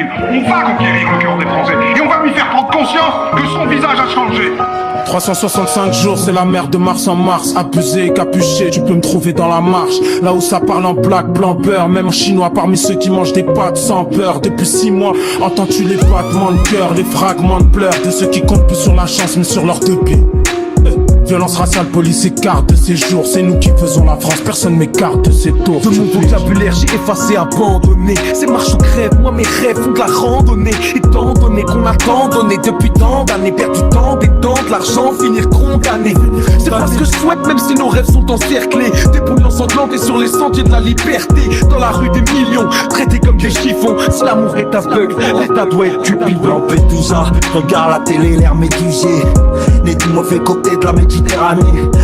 ville. On va conquérir le cœur des Français et on va lui faire prendre conscience que son visage a changé. 365 jours, c'est la mer de mars en mars. Abusé, capuché, tu peux me trouver dans la marche. Là où ça parle en black, blanc, beurre. Même en chinois, parmi ceux qui mangent des pâtes sans peur. Depuis 6 mois, entends-tu les battements de cœur, les fragments de pleurs de ceux qui comptent plus sur la chance mais sur leur deux pieds. Violence raciale, police et carte de séjour. C'est nous qui faisons la France, personne m'écarte de ces tours. De mon vocabulaire j'ai effacé, abandonné. C'est marche ou crève, moi mes rêves font de la randonnée. Étant donné qu'on a tant donné depuis tant d'années, perdre du temps, des dents, de l'argent, finir condamné. C'est pas ce que je souhaite même si nos rêves sont encerclés. Dépouillant sanglantés sur les sentiers de la liberté. Dans la rue des millions, traités comme des chiffons. Si l'amour est aveugle, l'état doit être cupide. Lampedusa, regarde la télé, l'air médusé. Les du mauvais côté de la Méditerranée.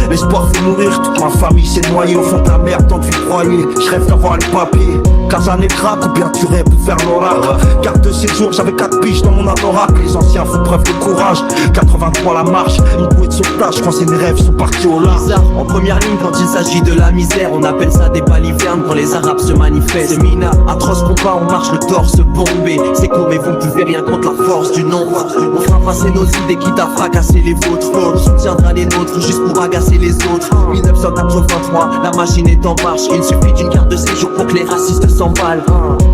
L'espoir fait mourir, toute ma famille s'est noyée au fond de la mer tant que vous croyez. Je rêve d'avoir les papiers, Casanegra, combien tu rêves de faire l'oracle. Carte de séjour, j'avais 4 piges dans mon anorak. Les anciens font preuve de courage. 83 la marche, une bouée de sauvetage. Je crois que mes rêves sont partis au large. En première ligne quand il s'agit de la misère, on appelle ça des balivernes quand les arabes se manifestent. C'est Mina, atroce combat, on marche le torse bombé. C'est court mais vous ne pouvez rien contre la force du nombre. On fera passer nos idées quitte à fracasser les vôtres. On soutiendra les nôtres juste pour agacer les autres. 1983, la machine est en marche. Il suffit d'une carte de séjour pour que les racistes s'emballent.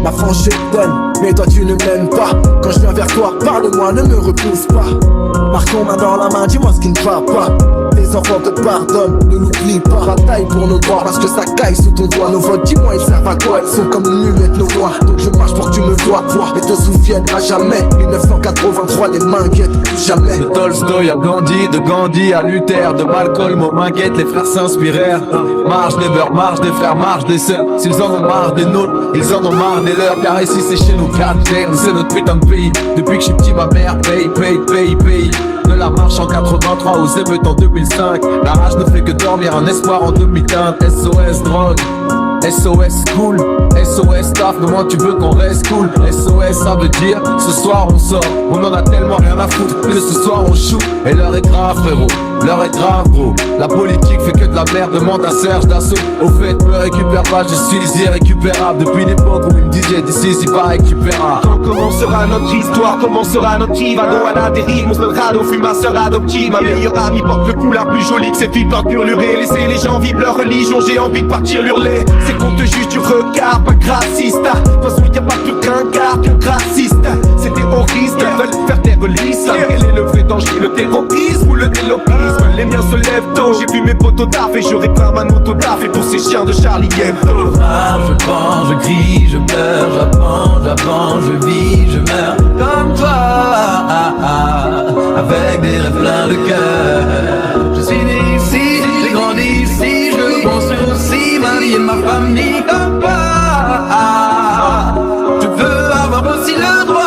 Ma frange je donne, mais toi tu ne m'aimes pas. Quand je viens vers toi, parle-moi, ne me repousse pas. Marquons main dans la main, dis-moi ce qui ne va pas. Les enfants te pardonnent, ne l'oublie pas. Bataille pour nos droits, parce que ça caille sous ton doigt. Nos votes, dis-moi, ils servent à quoi? Ils sont comme une muette, nos voix. Donc je marche pour que tu me vois, et te souviennes à jamais. 1983, les mains guettent, jamais. De Tolstoï à Gandhi, de Gandhi à Luther, de Malcolm aux Minguettes, les frères s'inspirèrent. Marche des beurs, marche des frères, marche des sœurs. S'ils en ont marre des nôtres, ils en ont marre des leurs. Car ici c'est chez nous, Calcaire, c'est notre putain de pays. Depuis que je suis petit, ma mère paye. De la marche en 83 aux émeutes en 2005. La rage ne fait que dormir, un espoir en demi-teinte. SOS drogue, SOS cool, SOS taf, comment tu veux qu'on reste cool? SOS ça veut dire, ce soir on sort. On en a tellement rien à foutre que ce soir on shoot. Et l'heure est grave frérot, l'heure est grave gros. La politique fait que de la merde, demande à Serge Dassault. Au fait me récupère pas, je suis irrécupérable. Depuis l'époque où il me disait d'ici c'est pas récupérable. Quand commencera notre histoire, commencera notre Ivano à la dérive, mon seul radeau fut ma sœur adoptive. Ma meilleure amie porte le couleur plus joli que cette vie peinture lurée. Laissez les gens vivre leur religion, j'ai envie de partir hurler. C'est qu'on te juge du regard, pas raciste. De toute façon y'a pas plus qu'un gars qu'un raciste. C'est terroriste, veulent faire taire l'islam. Quel est le vrai danger, le terrorisme ou le délopisme? Les miens se lèvent tôt, j'ai vu mes potos taf et je réclame un autodaf. Et pour ces chiens de Charlie Hebdo, Je pense, je crie, je pleure, j'apprends, je vis, je meurs comme toi, avec des rêves pleins de cœur. Je suis né ici, j'ai grandi ici, je veux construire aussi ma vie et ma famille comme toi. Je veux avoir aussi le droit.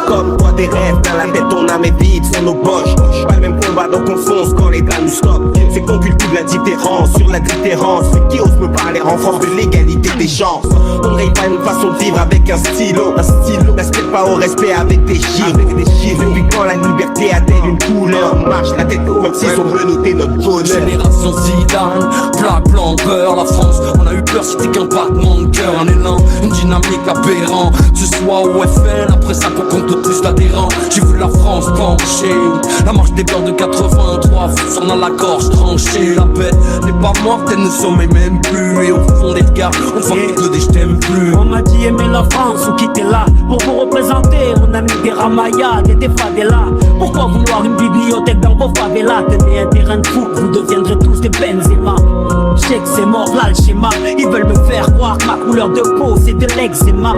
Comme toi des rêves, dans la tête ton âme est vide, sans nos poches. Pas le même combat donc on fonce quand les gars nous stoppent. C'est qu'on cultive la différence sur la différence. Ceux qui osent me parler en France de l'égalité des chances. On ne règle pas une façon de vivre avec un stylo. N'aspire pas au respect avec des chiffres. Depuis quand la liberté a-t-elle une couleur? On marche la tête comme si on veut noter notre bonheur. Génération Zidane, black, blanc, beurre, la France. On a eu peur, c'était qu'un battement de cœur, un élan, une dynamique aberrant. Tu sois au FN, après ça qu'on compte plus d'adhérents. J'ai vu la France pencher, la marche des beurs de 83, on a la gorge tranchée. La paix n'est pas morte, elle ne sommeille même plus. Et au fond des regards, on voit que des je t'aime plus. On m'a dit aimer la France ou quitter là. Pour vous représenter, on a mis des ramayades et des favelas. Pourquoi vouloir une bibliothèque dans vos favelas? Tenez un terrain de foot, vous deviendrez tous des Benzema. Je sais que c'est mort là le schéma. Ils veulent me faire croire que ma couleur de peau c'est de l'eczéma.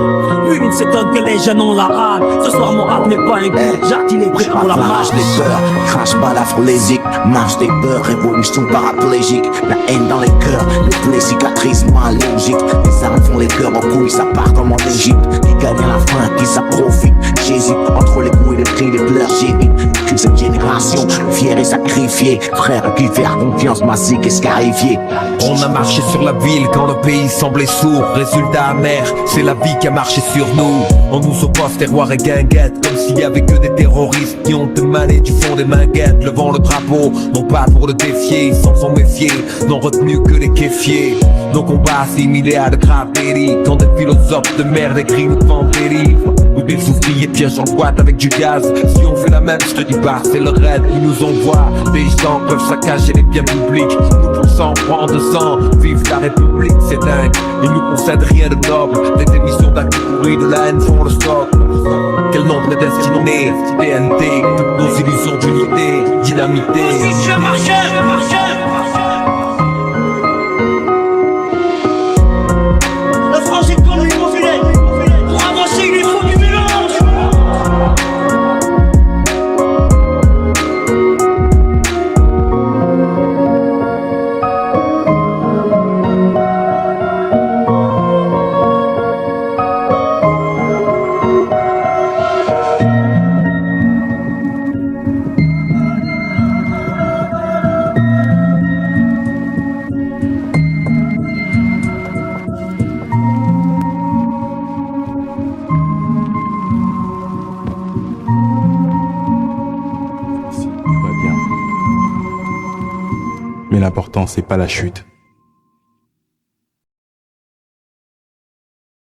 Une s'étonne que les jeunes ont la rage. Ce soir mon rap n'est pas un coup, j'artille les prix pour la marche. Marche des peurs, crache pas l'afrolésique. Marche des peurs, révolution paraplégique. La haine dans les cœurs, les plaies cicatrisement logique. Les armes font les cœurs en couilles, ça part comme en Égypte. Qui gagne à la fin, qui ça profite. J'hésite entre les coups et les cris, les pleurs, j'évite. Qu'une cette génération, fière et sacrifiée. Frère qui fait confiance, massique et scarifié. on a marché sur la ville quand le pays semblait sourd. Résultat amer, c'est la vie qui a marché sur nous. On nous oppose terroir et guinguette, comme s'il y avait que des terroristes qui ont émané du fond des manguettes. Levant le drapeau, non pas pour le défier, ils s'en sont méfiés, n'ont retenu que les kéfiers. Nos combats assimilés à de graves dérives, quand des philosophes de merde écrivent nous en dérive. Nous Des ouvriers piègent en boîte avec du gaz. Si on fait la même, je te dis bah c'est le raid qui nous envoie. Des gens peuvent saccager les biens publics. Nous pour sang, prend de sang. Vive la République, c'est dingue. Ils nous concèdent rien de noble. Des émissions d'actes pourris, de la haine font le stock. Quel nombre de destinés, TNT, toutes nos illusions d'unité, dynamité. La France est comme une consulée. Pour avancer, il lui faut du mélange. Mais l'important, c'est pas la chute,